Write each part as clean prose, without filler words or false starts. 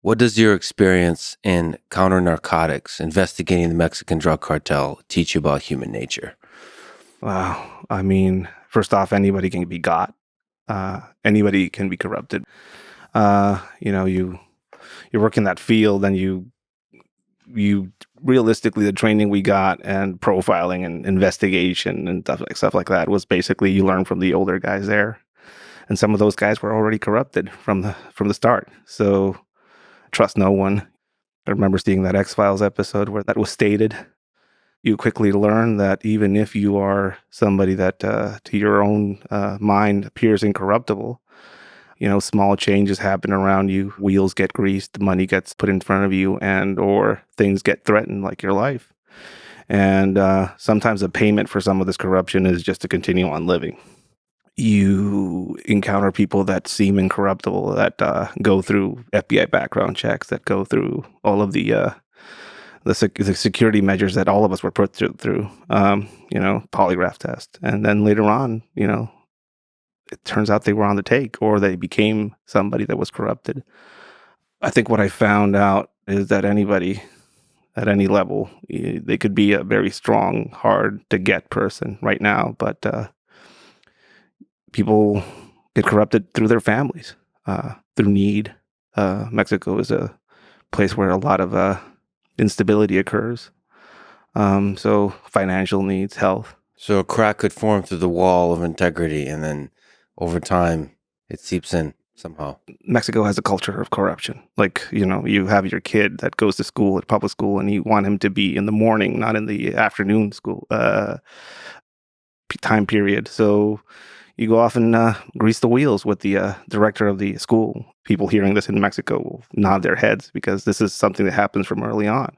What does your experience in counter-narcotics, investigating the Mexican drug cartel, teach you about human nature? Wow. I mean, first off, anybody can be got. Anybody can be corrupted. You work in that field, and you realistically, the training we got and profiling and investigation and stuff like that was basically you learn from the older guys there, and some of those guys were already corrupted from the start. So trust no one. I remember seeing that X-Files episode where that was stated. You quickly learn that even if you are somebody that to your own mind appears incorruptible, small changes happen around you, wheels get greased, money gets put in front of you, and or things get threatened like your life. And sometimes the payment for some of this corruption is just to continue on living. You encounter people that seem incorruptible, that go through FBI background checks, that go through all of the security measures that all of us were put through, polygraph test. And then later on, it turns out they were on the take, or they became somebody that was corrupted. I think what I found out is that anybody at any level, they could be a very strong, hard to get person right now, but people get corrupted through their families, through need. Mexico is a place where a lot of instability occurs. So financial needs, health. So a crack could form through the wall of integrity, and then over time, it seeps in somehow. Mexico has a culture of corruption. Like, you have your kid that goes to school at public school, and you want him to be in the morning, not in the afternoon school time period. So you go off and grease the wheels with the director of the school. People hearing this in Mexico will nod their heads because this is something that happens from early on.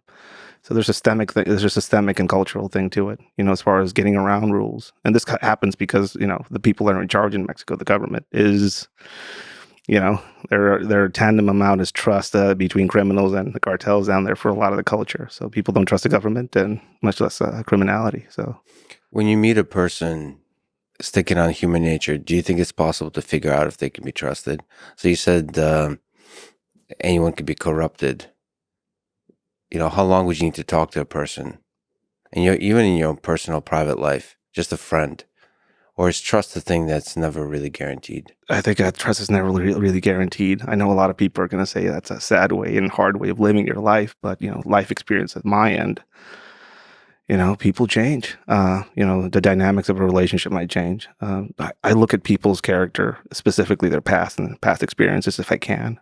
So there's a systemic and cultural thing to it, as far as getting around rules. And this happens because, the people that are in charge in Mexico, the government, is, their tandem amount is trust between criminals and the cartels down there for a lot of the culture. So people don't trust the government, and much less criminality. So When you meet a person sticking on human nature, do you think it's possible to figure out if they can be trusted? So you said anyone can be corrupted. How long would you need to talk to a person? And even in your own personal private life, just a friend? Or is trust a thing that's never really guaranteed? I think trust is never really guaranteed. I know a lot of people are going to say that's a sad way and hard way of living your life, but life experience at my end, people change. The dynamics of a relationship might change. I look at people's character, specifically their past and past experiences, if I can.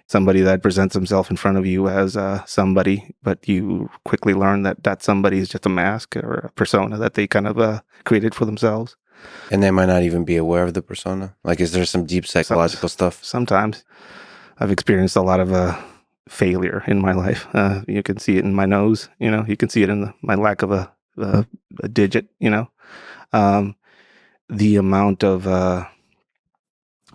Somebody that presents himself in front of you as somebody, but you quickly learn that that somebody is just a mask or a persona that they kind of created for themselves. And they might not even be aware of the persona? Like, is there some deep psychological stuff? Sometimes I've experienced a lot of failure in my life. You can see it in my nose. You can see it in my lack of a digit. The amount of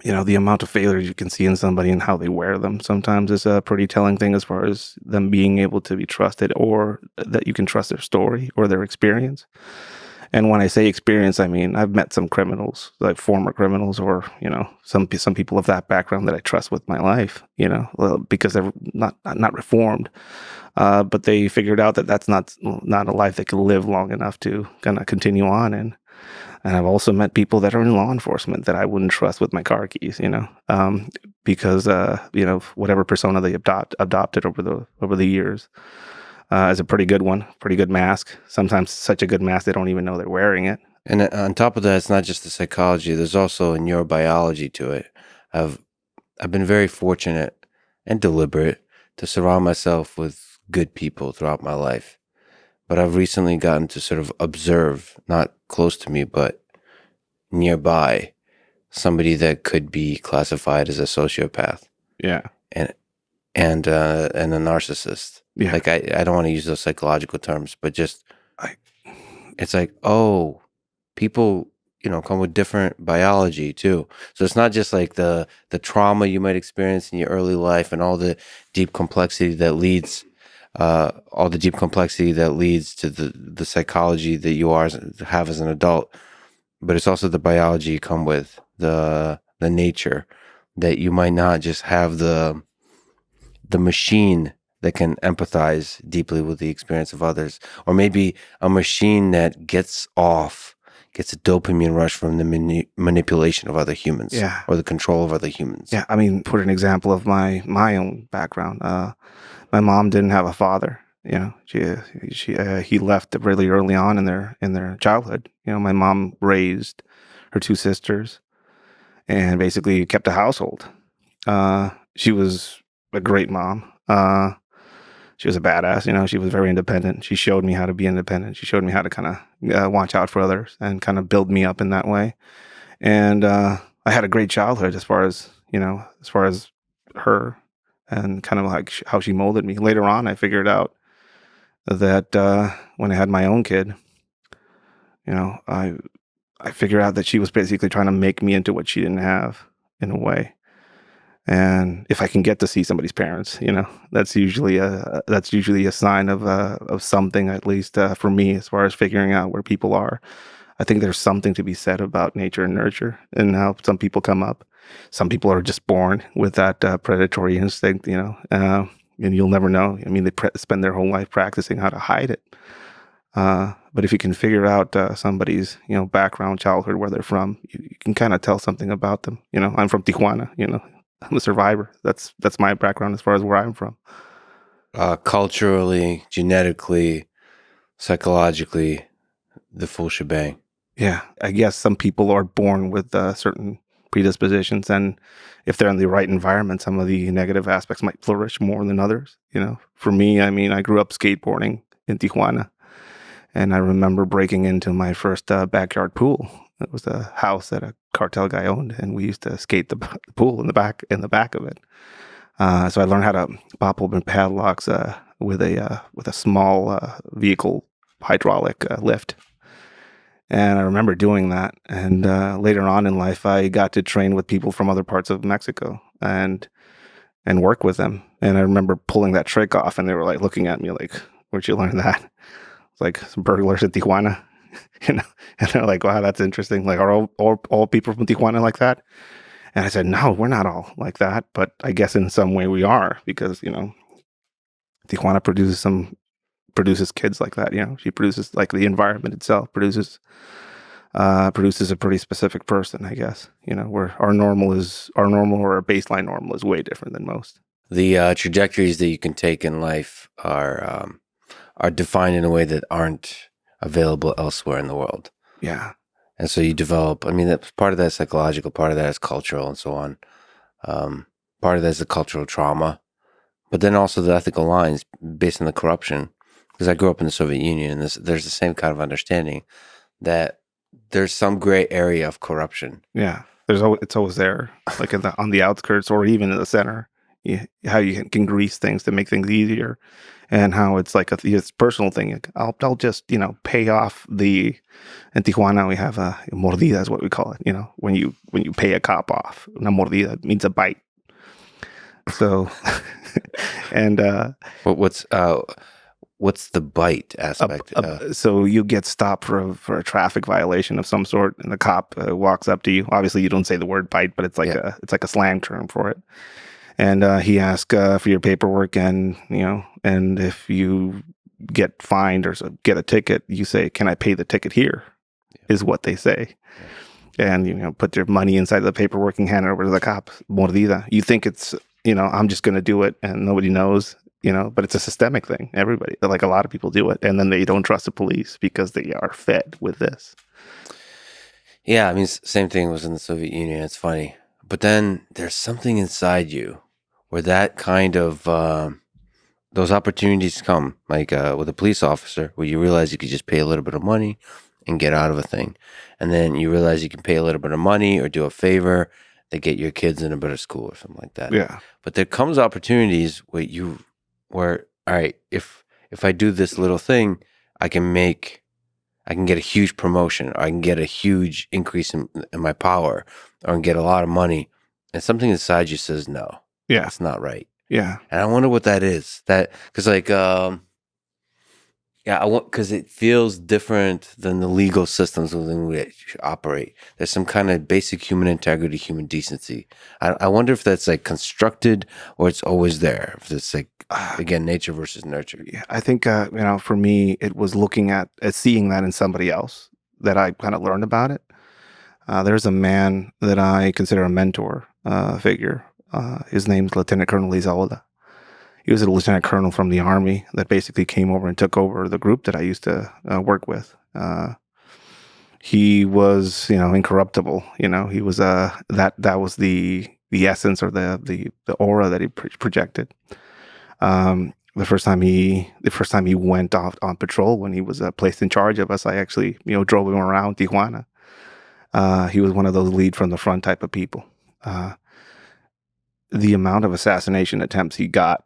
the amount of failures you can see in somebody and how they wear them sometimes is a pretty telling thing as far as them being able to be trusted, or that you can trust their story or their experience. And when I say experience, I mean I've met some criminals, like former criminals, or some people of that background that I trust with my life. Because they're not reformed, but they figured out that that's not a life they could live long enough to kind of continue on in. And I've also met people that are in law enforcement that I wouldn't trust with my car keys. Because whatever persona they adopted over the years. Is a pretty good one, pretty good mask. Sometimes such a good mask they don't even know they're wearing it. And on top of that, it's not just the psychology. There's also a neurobiology to it. I've been very fortunate and deliberate to surround myself with good people throughout my life. But I've recently gotten to sort of observe, not close to me, but nearby, somebody that could be classified as a sociopath. Yeah. And a narcissist. Yeah. Like, I don't want to use those psychological terms, but just it's like, oh, people, come with different biology too. So it's not just like the trauma you might experience in your early life and all the deep complexity that leads to the psychology that you have as an adult, but it's also the biology you come with, the nature that you might not just have the the machine that can empathize deeply with the experience of others, or maybe a machine that gets a dopamine rush from the manipulation of other humans Yeah. or the control of other humans. Yeah. I mean, put an example of my own background. My mom didn't have a father. You know, he left really early on in their childhood. You know, my mom raised her two sisters and basically kept a household. She was a great mom. She was a badass. You know, she was very independent. She showed me how to be independent. She showed me how to kind of watch out for others and kind of build me up in that way. And I had a great childhood as far as, you know, as far as her and kind of like how she molded me. Later on, I figured out that when I had my own kid, you know, I figured out that she was basically trying to make me into what she didn't have in a way. And if I can get to see somebody's parents, you know, that's usually a sign of something, at least for me, as far as figuring out where people are. I think there's something to be said about nature and nurture and how some people come up. Some people are just born with that predatory instinct, you know, and you'll never know. I mean, they spend their whole life practicing how to hide it. But if you can figure out somebody's, you know, background, childhood, where they're from, you can kind of tell something about them. You know, I'm from Tijuana. You know, I'm a survivor. That's my background as far as where I'm from. Culturally, genetically, psychologically, the full shebang. Yeah, I guess some people are born with certain predispositions, and if they're in the right environment, some of the negative aspects might flourish more than others. You know, for me, I mean, I grew up skateboarding in Tijuana, and I remember breaking into my first backyard pool. It was a house that a cartel guy owned, and we used to skate the pool in the back of it. So I learned how to pop open padlocks with a small vehicle hydraulic lift. And I remember doing that. And later on in life, I got to train with people from other parts of Mexico and work with them. And I remember pulling that trick off, and they were like looking at me like, "Where'd you learn that?" It's like some burglars in Tijuana, you know. And they're like, "Wow, that's interesting. Like, are all people from Tijuana like that?" And I said, "No, we're not all like that, but I guess in some way we are, because you know, Tijuana produces kids like that. You know, she produces, like, the environment itself produces a pretty specific person, I guess. You know, where our normal or our baseline normal is way different than most. The trajectories that you can take in life are defined in a way that aren't available elsewhere in the world. Yeah, And so you develop, I mean, that's part of that psychological, part of that is cultural and so on. Part of that is the cultural trauma, but then also the ethical lines based on the corruption. Because I grew up in the Soviet Union, and there's the same kind of understanding that there's some gray area of corruption. yeah. It's always there, like on the outskirts or even in the center. How you can grease things to make things easier, and how it's like it's personal thing. Like, I'll just, you know, pay off the. In Tijuana, we have a mordida, is what we call it. You know, when you pay a cop off, una mordida means a bite. So, and But what's the bite aspect? so you get stopped for a traffic violation of some sort, and the cop walks up to you. Obviously, you don't say the word bite, but it's like a slang term for it. And he asks for your paperwork, and you know, and if you get fined or get a ticket, you say, "Can I pay the ticket here?" Is what they say. And you know, put your money inside the paperwork and hand it over to the cop. Mordida. You think it's, you know, I'm just going to do it and nobody knows, you know, but it's a systemic thing. Everybody, like, a lot of people do it, and then they don't trust the police because they are fed with this. Yeah, I mean, same thing was in the Soviet Union. It's funny. But then there's something inside you where that kind of, those opportunities come, like with a police officer, where you realize you could just pay a little bit of money and get out of a thing. And then you realize you can pay a little bit of money or do a favor to get your kids in a better school or something like that. Yeah. But there comes opportunities where, all right, if I do this little thing, I can get a huge promotion, or I can get a huge increase in my power, or I can get a lot of money. And something inside you says, no, Yeah. that's not right. Yeah. And I wonder what that is. That, because like, Yeah, I want because it feels different than the legal systems within which operate. There's some kind of basic human integrity, human decency. I wonder if that's like constructed or it's always there. If it's like again, nature versus nurture. Yeah, I think for me, it was looking at seeing that in somebody else that I kind of learned about it. There's a man that I consider a mentor figure. His name's Lieutenant Colonel Izaola. He was a lieutenant colonel from the army that basically came over and took over the group that I used to work with. He was, incorruptible. He was that was the essence or the aura that he projected. The first time he went off on patrol when he was placed in charge of us, I actually drove him around Tijuana. He was one of those lead from the front type of people. The amount of assassination attempts he got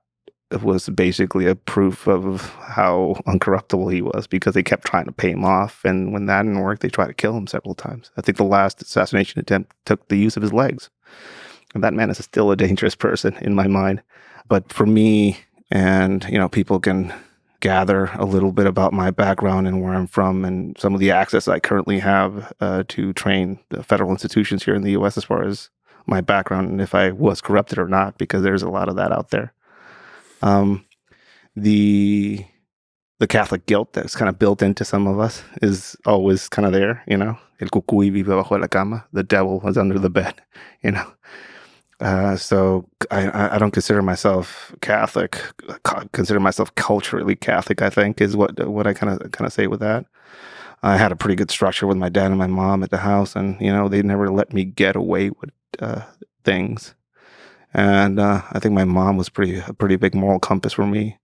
was basically a proof of how uncorruptible he was, because they kept trying to pay him off, and when that didn't work, they tried to kill him several times. I think the last assassination attempt took the use of his legs, and that man is still a dangerous person in my mind. But for me, and people can gather a little bit about my background and where I'm from and some of the access I currently have to train the federal institutions here in the U.S. as far as my background and if I was corrupted or not, because there's a lot of that out there. The Catholic guilt that's kind of built into some of us is always kind of there, El cucuy vive bajo la cama. The devil was under the bed, So I don't consider myself Catholic. Consider myself culturally Catholic, I think, is what I kind of say with that. I had a pretty good structure with my dad and my mom at the house, and they never let me get away with things. And I think my mom was a pretty big moral compass for me.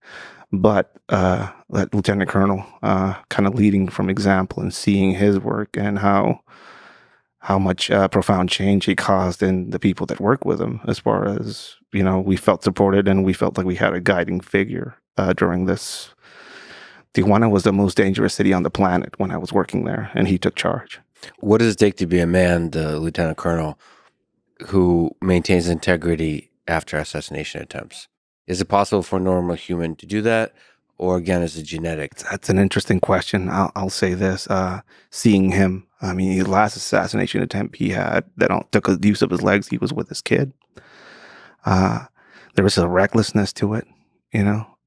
But that Lieutenant Colonel, kind of leading from example and seeing his work and how much profound change he caused in the people that work with him, as far as, we felt supported and we felt like we had a guiding figure during this. Tijuana was the most dangerous city on the planet when I was working there, and he took charge. What does it take to be a man, the lieutenant colonel, who maintains integrity after assassination attempts? Is it possible for a normal human to do that? Or again, is it genetic? That's an interesting question. I'll say this. Seeing him, the last assassination attempt he had that took the use of his legs, he was with his kid. There was a recklessness to it,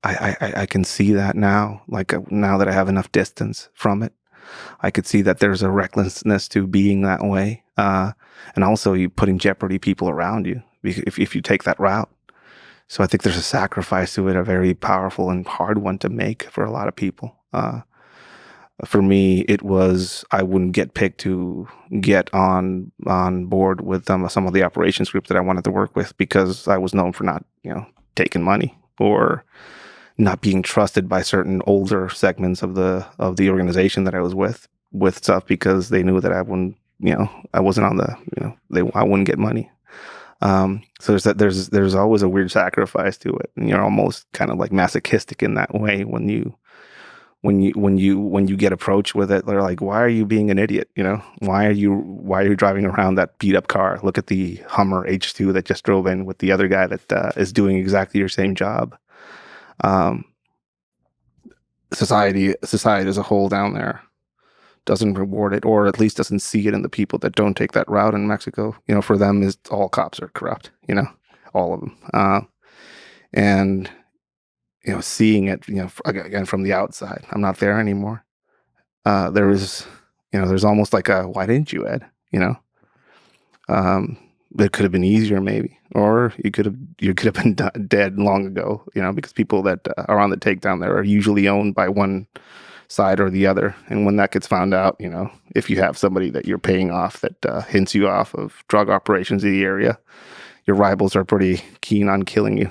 I can see that now, now that I have enough distance from it. I could see that there's a recklessness to being that way. And also you put in jeopardy people around you if you take that route. So I think there's a sacrifice to it, a very powerful and hard one to make for a lot of people. For me, it was, I wouldn't get picked to get on board with some of the operations group that I wanted to work with, because I was known for not, taking money or not being trusted by certain older segments of the organization that I was with stuff, because they knew that I wouldn't, I wasn't on the, I wouldn't get money. So there's always a weird sacrifice to it, and you're almost kind of like masochistic in that way when you get approached with it. They're like, why are you being an idiot? Why are you driving around that beat up car? Look at the Hummer H2 that just drove in with the other guy that is doing exactly your same job. Society as a whole down there doesn't reward it, or at least doesn't see it in the people that don't take that route in Mexico. For them, is all cops are corrupt, all of them. And, seeing it, again, from the outside, I'm not there anymore. There's almost like a, why didn't you, Ed? It could have been easier maybe, or you could have been dead long ago, because people that are on the takedown there are usually owned by one side or the other. And when that gets found out, if you have somebody that you're paying off that hints you off of drug operations in the area, your rivals are pretty keen on killing you.